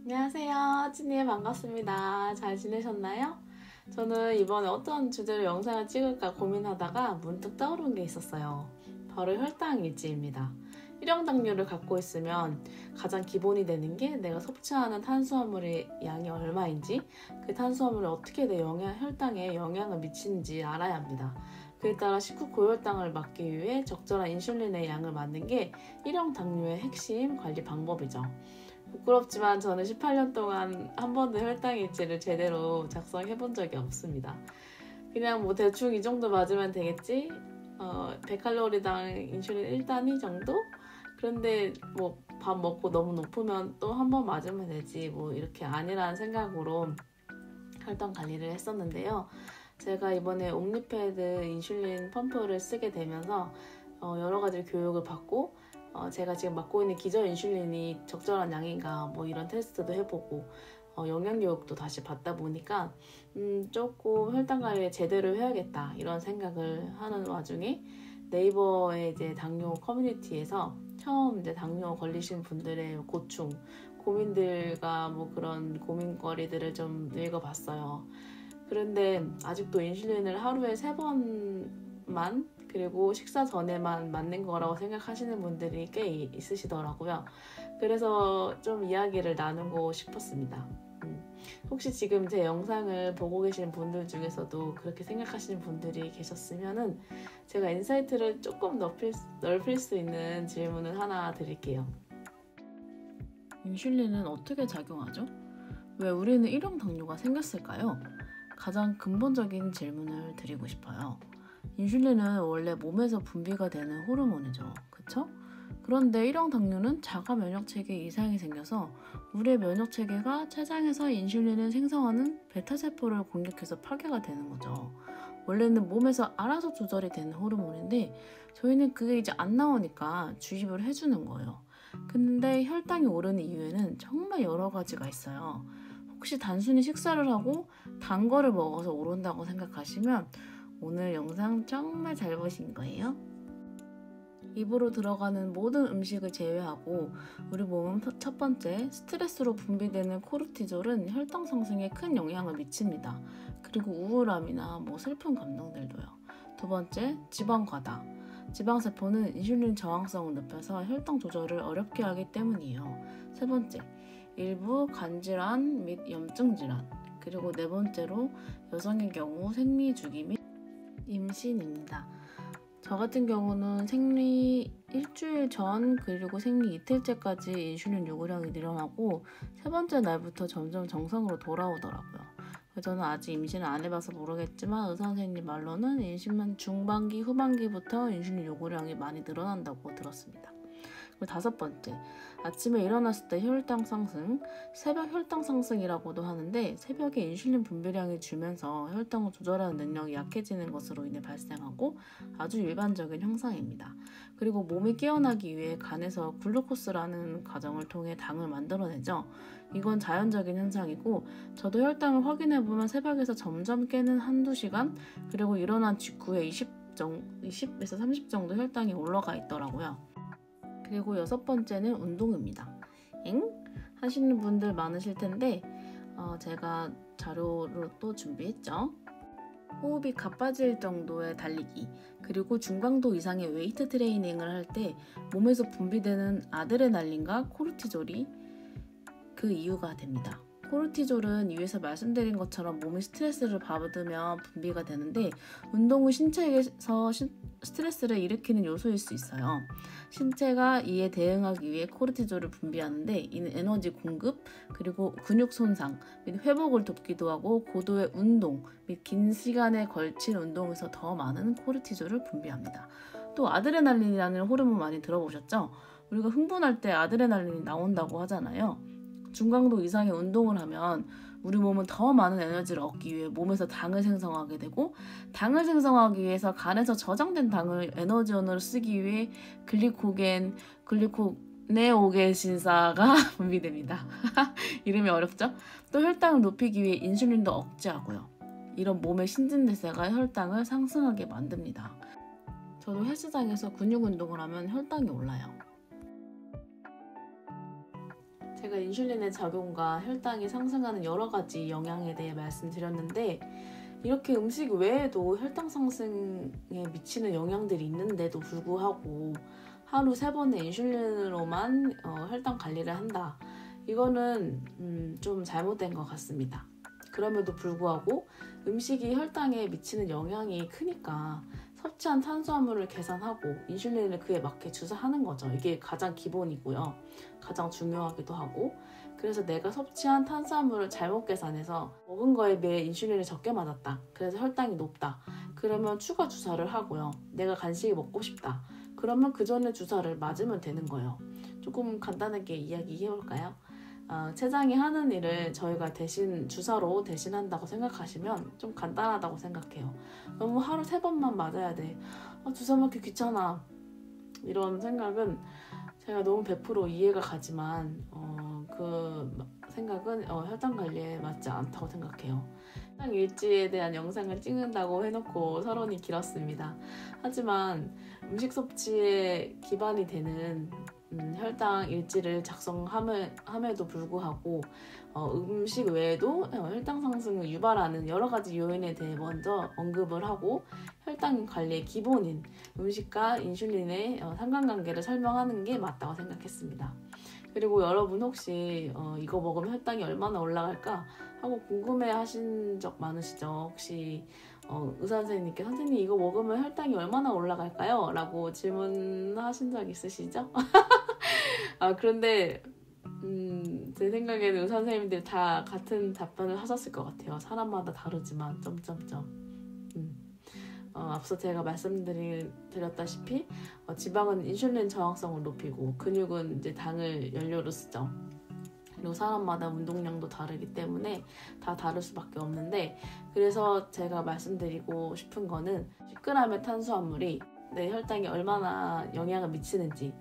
안녕하세요. 찐이에 반갑습니다. 잘 지내셨나요? 저는 이번에 어떤 주제로 영상을 찍을까 고민하다가 문득 떠오른 게 있었어요. 바로 혈당일지입니다. 일형 당뇨를 갖고 있으면 가장 기본이 되는 게 내가 섭취하는 탄수화물의 양이 얼마인지, 그 탄수화물이 어떻게 내 혈당에 영향을 미치는지 알아야 합니다. 그에 따라 식후 고혈당을 막기 위해 적절한 인슐린의 양을 맞는 게 일형 당뇨의 핵심 관리 방법이죠. 부끄럽지만 저는 18년 동안 한 번도 혈당일지를 제대로 작성해 본 적이 없습니다. 그냥 뭐 대충 이 정도 맞으면 되겠지? 100칼로리당 인슐린 1단위 정도? 그런데 뭐 밥 먹고 너무 높으면 또 한 번 맞으면 되지, 뭐 이렇게 아니라는 생각으로 혈당 관리를 했었는데요. 제가 이번에 옥리패드 인슐린 펌프를 쓰게 되면서 여러 가지 교육을 받고, 제가 지금 맡고 있는 기저 인슐린이 적절한 양인가 뭐 이런 테스트도 해보고, 영양 교육도 다시 받다 보니까 조금 혈당 관리를 제대로 해야겠다 이런 생각을 하는 와중에, 네이버의 이제 당뇨 커뮤니티에서 처음 이제 당뇨 걸리신 분들의 고충, 고민들과 뭐 그런 고민거리들을 좀 읽어봤어요. 그런데 아직도 인슐린을 하루에 3번만, 그리고 식사 전에만 맞는 거라고 생각하시는 분들이 꽤 있으시더라고요. 그래서 좀 이야기를 나누고 싶었습니다. 혹시 지금 제 영상을 보고 계시는 분들 중에서도 그렇게 생각하시는 분들이 계셨으면은 제가 인사이트를 조금 넓힐 수 있는 질문을 하나 드릴게요. 인슐린은 어떻게 작용하죠? 왜 우리는 일형 당뇨가 생겼을까요? 가장 근본적인 질문을 드리고 싶어요. 인슐린은 원래 몸에서 분비가 되는 호르몬이죠. 그쵸? 그런데 일형 당뇨는 자가 면역체계 이상이 생겨서 우리의 면역체계가 췌장에서 인슐린을 생성하는 베타세포를 공격해서 파괴가 되는 거죠. 원래는 몸에서 알아서 조절이 되는 호르몬인데 저희는 그게 이제 안 나오니까 주입을 해주는 거예요. 근데 혈당이 오르는 이유에는 정말 여러 가지가 있어요. 혹시 단순히 식사를 하고 단 거를 먹어서 오른다고 생각하시면 오늘 영상 정말 잘 보신 거예요. 입으로 들어가는 모든 음식을 제외하고 우리 몸은 첫 번째, 스트레스로 분비되는 코르티졸은 혈당 상승에 큰 영향을 미칩니다. 그리고 우울함이나 슬픈 감정들도요. 두 번째, 지방 과다. 지방세포는 인슐린 저항성을 높여서 혈당 조절을 어렵게 하기 때문이에요. 세 번째, 일부 간질환 및 염증 질환. 그리고 네 번째로 여성의 경우 생리 주기 및 임신입니다. 저 같은 경우는 생리 일주일 전 그리고 생리 이틀째까지 인슐린 요구량이 늘어나고 세 번째 날부터 점점 정상으로 돌아오더라고요. 저는 아직 임신을 안 해봐서 모르겠지만 의사 선생님 말로는 임신 중반기 후반기부터 인슐린 요구량이 많이 늘어난다고 들었습니다. 그리고 다섯 번째, 아침에 일어났을 때 혈당 상승, 새벽 혈당 상승이라고도 하는데 새벽에 인슐린 분비량이 줄면서 혈당을 조절하는 능력이 약해지는 것으로 인해 발생하고 아주 일반적인 현상입니다. 그리고 몸이 깨어나기 위해 간에서 글루코스라는 과정을 통해 당을 만들어내죠. 이건 자연적인 현상이고 저도 혈당을 확인해보면 새벽에서 점점 깨는 한두 시간, 그리고 일어난 직후에 20에서 30 정도 혈당이 올라가 있더라고요. 그리고 여섯 번째는 운동입니다. 하시는 분들 많으실 텐데 제가 자료로 또 준비했죠. 호흡이 가빠질 정도의 달리기, 그리고 중강도 이상의 웨이트 트레이닝을 할 때 몸에서 분비되는 아드레날린과 코르티졸이 그 이유가 됩니다. 코르티졸은 위에서 말씀드린 것처럼 몸이 스트레스를 받으면 분비가 되는데 운동 후 신체에서 스트레스를 일으키는 요소일 수 있어요. 신체가 이에 대응하기 위해 코르티졸을 분비하는데 이는 에너지 공급, 그리고 근육 손상 및 회복을 돕기도 하고 고도의 운동 및 긴 시간에 걸친 운동에서 더 많은 코르티졸을 분비합니다. 또 아드레날린이라는 호르몬 많이 들어보셨죠? 우리가 흥분할 때 아드레날린이 나온다고 하잖아요. 중강도 이상의 운동을 하면 우리 몸은 더 많은 에너지를 얻기 위해 몸에서 당을 생성하게 되고, 당을 생성하기 위해서 간에서 저장된 당을 에너지원으로 쓰기 위해 글리코네오게신사가 분비됩니다. 이름이 어렵죠? 또 혈당을 높이기 위해 인슐린도 억제하고요. 이런 몸의 신진대사가 혈당을 상승하게 만듭니다. 저도 헬스장에서 근육 운동을 하면 혈당이 올라요. 제가 제가 인슐린의 작용과 혈당이 상승하는 여러 가지 영향에 대해 말씀드렸는데 이렇게 음식 외에도 혈당 상승에 미치는 영향들이 있는데도 불구하고 하루 3번의 인슐린으로만 혈당 관리를 한다. 이거는 좀 잘못된 것 같습니다. 그럼에도 불구하고 음식이 혈당에 미치는 영향이 크니까 섭취한 탄수화물을 계산하고 인슐린을 그에 맞게 주사하는 거죠. 이게 가장 기본이고요. 가장 중요하기도 하고, 그래서 내가 섭취한 탄수화물을 잘못 계산해서 먹은 거에 비해 인슐린을 적게 맞았다. 그래서 혈당이 높다. 그러면 추가 주사를 하고요. 내가 간식이 먹고 싶다. 그러면 그 전에 주사를 맞으면 되는 거예요. 조금 간단하게 이야기해볼까요? 췌장이 하는 일을 저희가 대신 주사로 대신한다고 생각하시면 좀 간단하다고 생각해요. 너무 하루 3번만 맞아야 돼. 주사 맞기 귀찮아. 이런 생각은 제가 너무 100% 이해가 가지만 그 생각은 혈당 관리에 맞지 않다고 생각해요. 혈당 일지에 대한 영상을 찍는다고 해놓고 서론이 길었습니다. 하지만 음식 섭취에 기반이 되는 혈당 일지를 작성함에도 불구하고 음식 외에도 혈당 상승을 유발하는 여러 가지 요인에 대해 먼저 언급을 하고 혈당 관리의 기본인 음식과 인슐린의 상관관계를 설명하는 게 맞다고 생각했습니다. 그리고 여러분 혹시 이거 먹으면 혈당이 얼마나 올라갈까 하고 궁금해 하신 적 많으시죠? 혹시 의사 선생님께 선생님 이거 먹으면 혈당이 얼마나 올라갈까요? 라고 질문하신 적 있으시죠? 그런데 제 생각에는 의사 선생님들 다 같은 답변을 하셨을 것 같아요. 사람마다 다르지만 앞서 제가 말씀드렸다시피 지방은 인슐린 저항성을 높이고 근육은 이제 당을 연료로 쓰죠. 그리고 사람마다 운동량도 다르기 때문에 다 다를 수밖에 없는데, 그래서 제가 말씀드리고 싶은 거는 10g의 탄수화물이 내 혈당에 얼마나 영향을 미치는지,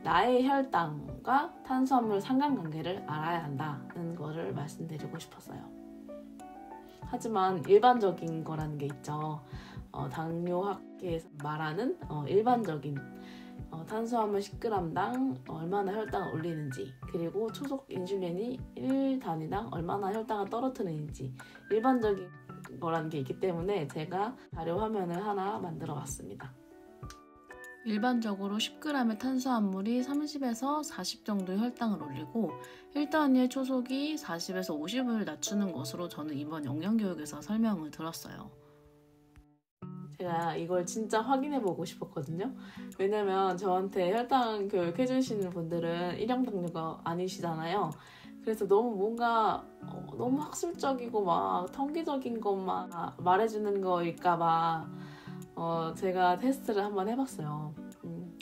나의 혈당과 탄수화물 상관관계를 알아야 한다는 거를 말씀드리고 싶었어요. 하지만 일반적인 거라는 게 있죠. 당뇨학계에서 말하는 일반적인 탄수화물 10g당 얼마나 혈당을 올리는지, 그리고 초속 인슐린이 1단위당 얼마나 혈당을 떨어뜨리는지 일반적인 거라는 게 있기 때문에 제가 자료 화면을 하나 만들어 봤습니다. 일반적으로 10g의 탄수화물이 30에서 40 정도의 혈당을 올리고 1단위의 초속이 40에서 50을 낮추는 것으로 저는 이번 영양교육에서 설명을 들었어요. 제가 이걸 진짜 확인해보고 싶었거든요. 왜냐면 저한테 혈당 교육 해주시는 분들은 일형당뇨가 아니시잖아요. 그래서 너무 뭔가 너무 학술적이고 막 통계적인 것만 말해주는 거일까봐 제가 테스트를 한번 해봤어요.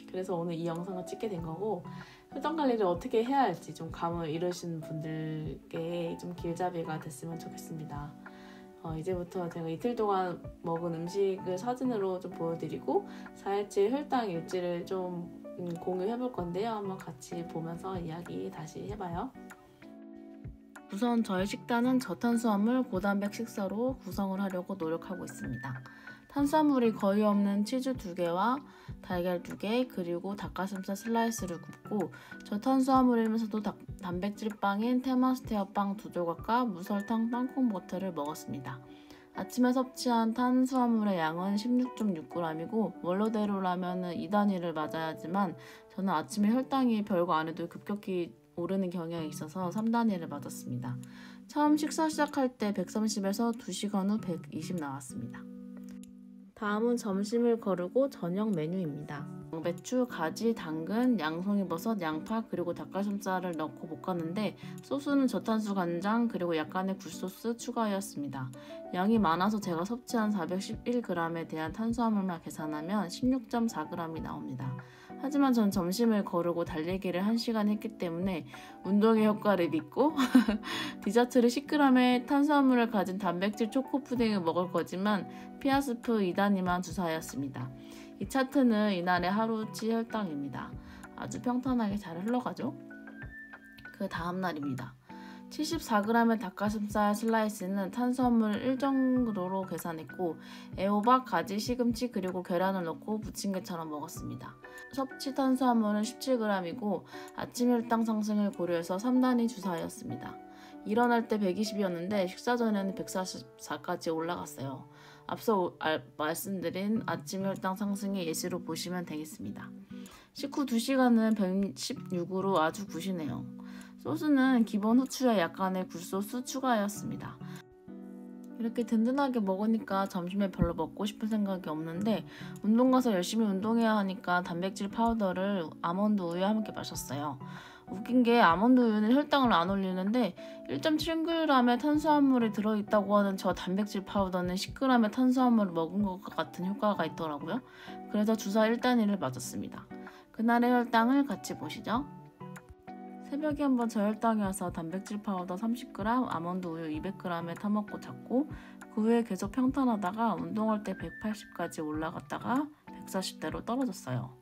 그래서 오늘 이 영상을 찍게 된 거고, 혈당 관리를 어떻게 해야 할지 좀 감을 잃으신 분들께 좀 길잡이가 됐으면 좋겠습니다. 이제부터 제가 이틀 동안 먹은 음식을 사진으로 좀 보여드리고 4일째 혈당 일지를 좀 공유해 볼 건데요. 한번 같이 보면서 이야기 다시 해봐요. 우선 저의 식단은 저탄수화물 고단백 식사로 구성을 하려고 노력하고 있습니다. 탄수화물이 거의 없는 치즈 2개와 달걀 2개, 그리고 닭가슴살 슬라이스를 굽고 저탄수화물이면서도 단백질빵인 테마스테어빵 2조각과 무설탕 땅콩버터를 먹었습니다. 아침에 섭취한 탄수화물의 양은 16.6g이고 원로대로라면 2단위를 맞아야지만 저는 아침에 혈당이 별거 안 해도 급격히 오르는 경향이 있어서 3단위를 맞았습니다. 처음 식사 시작할 때 130에서 2시간 후 120 나왔습니다. 다음은 점심을 거르고 저녁 메뉴입니다. 양배추, 가지, 당근, 양송이버섯, 양파, 그리고 닭가슴살을 넣고 볶았는데 소스는 저탄수 간장 그리고 약간의 굴소스 추가하였습니다. 양이 많아서 제가 섭취한 411g에 대한 탄수화물만 계산하면 16.4g이 나옵니다. 하지만 전 점심을 거르고 달리기를 1시간 했기 때문에 운동의 효과를 믿고 디저트를 10g의 탄수화물을 가진 단백질 초코 푸딩을 먹을 거지만 피아스프 2단위만 주사하였습니다. 이 차트는 이날의 하루치 혈당입니다. 아주 평탄하게 잘 흘러가죠? 그 다음날입니다. 74g의 닭가슴살 슬라이스는 탄수화물 1 정도로 계산했고 애호박, 가지, 시금치 그리고 계란을 넣고 부침개처럼 먹었습니다. 섭취 탄수화물은 17g이고 아침 혈당 상승을 고려해서 3단위 주사였습니다. 일어날 때 120이었는데 식사 전에는 144까지 올라갔어요. 앞서 말씀드린 아침 혈당 상승의 예시로 보시면 되겠습니다. 식후 2시간은 116으로 아주 구시네요. 소스는 기본 후추에 약간의 굴소스 추가하였습니다. 이렇게 든든하게 먹으니까 점심에 별로 먹고 싶은 생각이 없는데 운동 가서 열심히 운동해야 하니까 단백질 파우더를 아몬드 우유와 함께 마셨어요. 웃긴 게 아몬드 우유는 혈당을 안 올리는데 1.7g의 탄수화물이 들어있다고 하는 저 단백질 파우더는 10g의 탄수화물을 먹은 것과 같은 효과가 있더라고요. 그래서 주사 1단위를 맞았습니다. 그날의 혈당을 같이 보시죠. 새벽에 한번 저혈당이 와서 단백질 파우더 30g, 아몬드 우유 200g에 타먹고 잤고 그 후에 계속 평탄하다가 운동할 때 180까지 올라갔다가 140대로 떨어졌어요.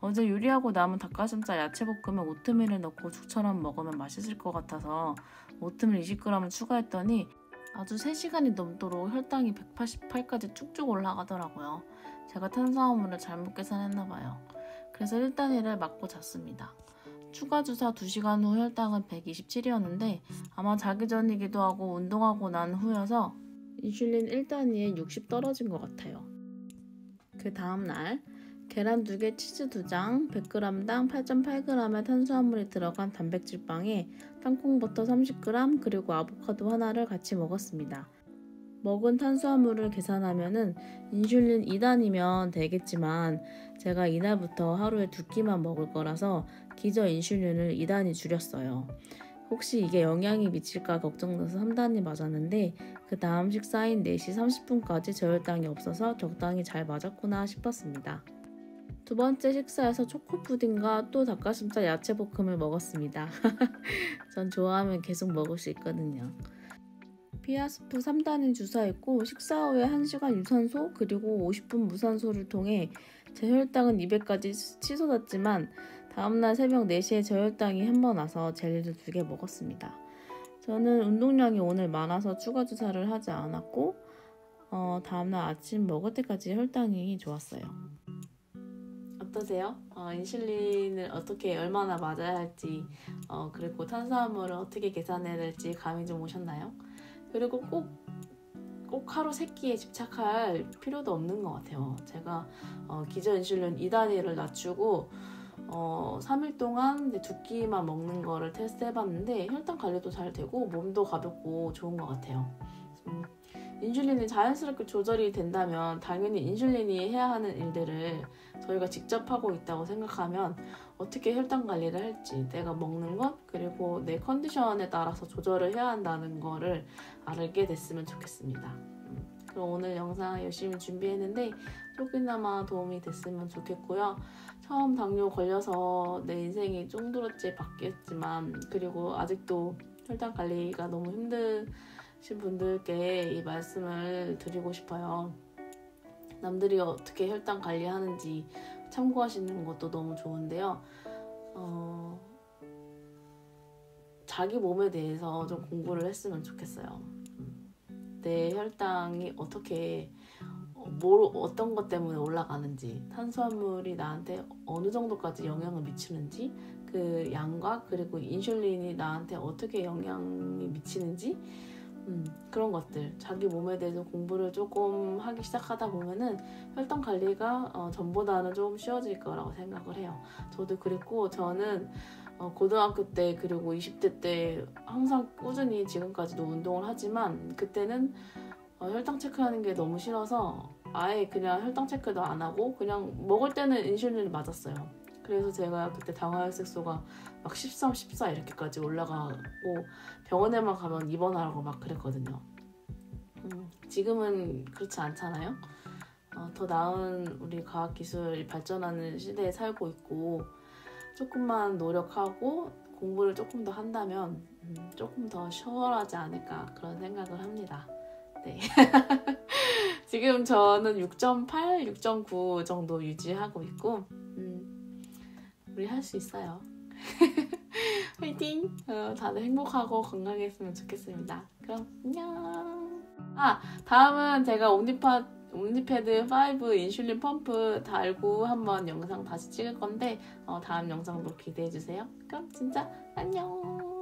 어제 요리하고 남은 닭가슴살 야채볶음에 오트밀을 넣고 죽처럼 먹으면 맛있을 것 같아서 오트밀 20g을 추가했더니 아주 3시간이 넘도록 혈당이 188까지 쭉쭉 올라가더라고요. 제가 탄수화물을 잘못 계산했나봐요. 그래서 1단위를 맞고 잤습니다. 추가 주사 2시간 후 혈당은 127이었는데 아마 자기 전이기도 하고 운동하고 난 후여서 인슐린 1단위에 60 떨어진 것 같아요. 그 다음날 계란 2개, 치즈 2장, 100g당 8.8g의 탄수화물이 들어간 단백질빵에 땅콩버터 30g 그리고 아보카도 하나를 같이 먹었습니다. 먹은 탄수화물을 계산하면은 인슐린 2단이면 되겠지만 제가 이날부터 하루에 2끼만 먹을 거라서 기저 인슐린을 2단위 줄였어요. 혹시 이게 영향이 미칠까 걱정돼서 3단위 맞았는데 그 다음 식사인 4시 30분까지 저혈당이 없어서 적당히 잘 맞았구나 싶었습니다. 두 번째 식사에서 초코푸딩과 또 닭가슴살 야채볶음을 먹었습니다. 전 좋아하면 계속 먹을 수 있거든요. 피아스프 3단위 주사했고 식사 후에 1시간 유산소 그리고 50분 무산소를 통해 제 혈당은 200까지 치솟았지만 다음날 새벽 4시에 저혈당이 한 번 와서 젤리를 2개 먹었습니다. 저는 운동량이 오늘 많아서 추가 주사를 하지 않았고 다음날 아침 먹을 때까지 혈당이 좋았어요. 어떠세요? 인슐린을 어떻게 얼마나 맞아야 할지 그리고 탄수화물을 어떻게 계산해야 될지 감이 좀 오셨나요? 그리고 꼭 하루 3끼에 집착할 필요도 없는 것 같아요. 제가 기저 인슐린 2단위를 낮추고 3일 동안 2끼만 먹는 거를 테스트 해봤는데 혈당 관리도 잘 되고 몸도 가볍고 좋은 것 같아요. 인슐린이 자연스럽게 조절이 된다면 당연히 인슐린이 해야 하는 일들을 저희가 직접 하고 있다고 생각하면 어떻게 혈당 관리를 할지 내가 먹는 것 그리고 내 컨디션에 따라서 조절을 해야 한다는 거를 알게 됐으면 좋겠습니다. 그럼 오늘 영상 열심히 준비했는데 조금이나마 도움이 됐으면 좋겠고요. 처음 당뇨 걸려서 내 인생이 쫑두러째 바뀌었지만 그리고 아직도 혈당 관리가 너무 힘드신 분들께 이 말씀을 드리고 싶어요. 남들이 어떻게 혈당 관리하는지 참고하시는 것도 너무 좋은데요. 자기 몸에 대해서 좀 공부를 했으면 좋겠어요. 내 혈당이 어떻게 어떤 것 때문에 올라가는지 탄수화물이 나한테 어느 정도까지 영향을 미치는지 그 양과 그리고 인슐린이 나한테 어떻게 영향이 미치는지 그런 것들 자기 몸에 대해서 공부를 조금 하기 시작하다 보면은 혈당 관리가 전보다는 좀 쉬워질 거라고 생각을 해요. 저도 그랬고 저는 고등학교 때 그리고 20대 때 항상 꾸준히 지금까지도 운동을 하지만 그때는 혈당 체크하는 게 너무 싫어서 아예 그냥 혈당 체크도 안 하고 그냥 먹을 때는 인슐린을 맞았어요. 그래서 제가 그때 당화혈색소가 막 13, 14 이렇게까지 올라가고 병원에만 가면 입원하라고 막 그랬거든요. 지금은 그렇지 않잖아요. 더 나은 우리 과학기술이 발전하는 시대에 살고 있고 조금만 노력하고 공부를 조금 더 한다면 조금 더 수월하지 않을까 그런 생각을 합니다. 네. 지금 저는 6.8, 6.9 정도 유지하고 있고 우리 할 수 있어요. 화이팅! 다들 행복하고 건강했으면 좋겠습니다. 그럼 안녕. 다음은 제가 옴니패드 5 인슐린 펌프 달고 한번 영상 다시 찍을 건데 다음 영상도 기대해주세요. 그럼 진짜 안녕.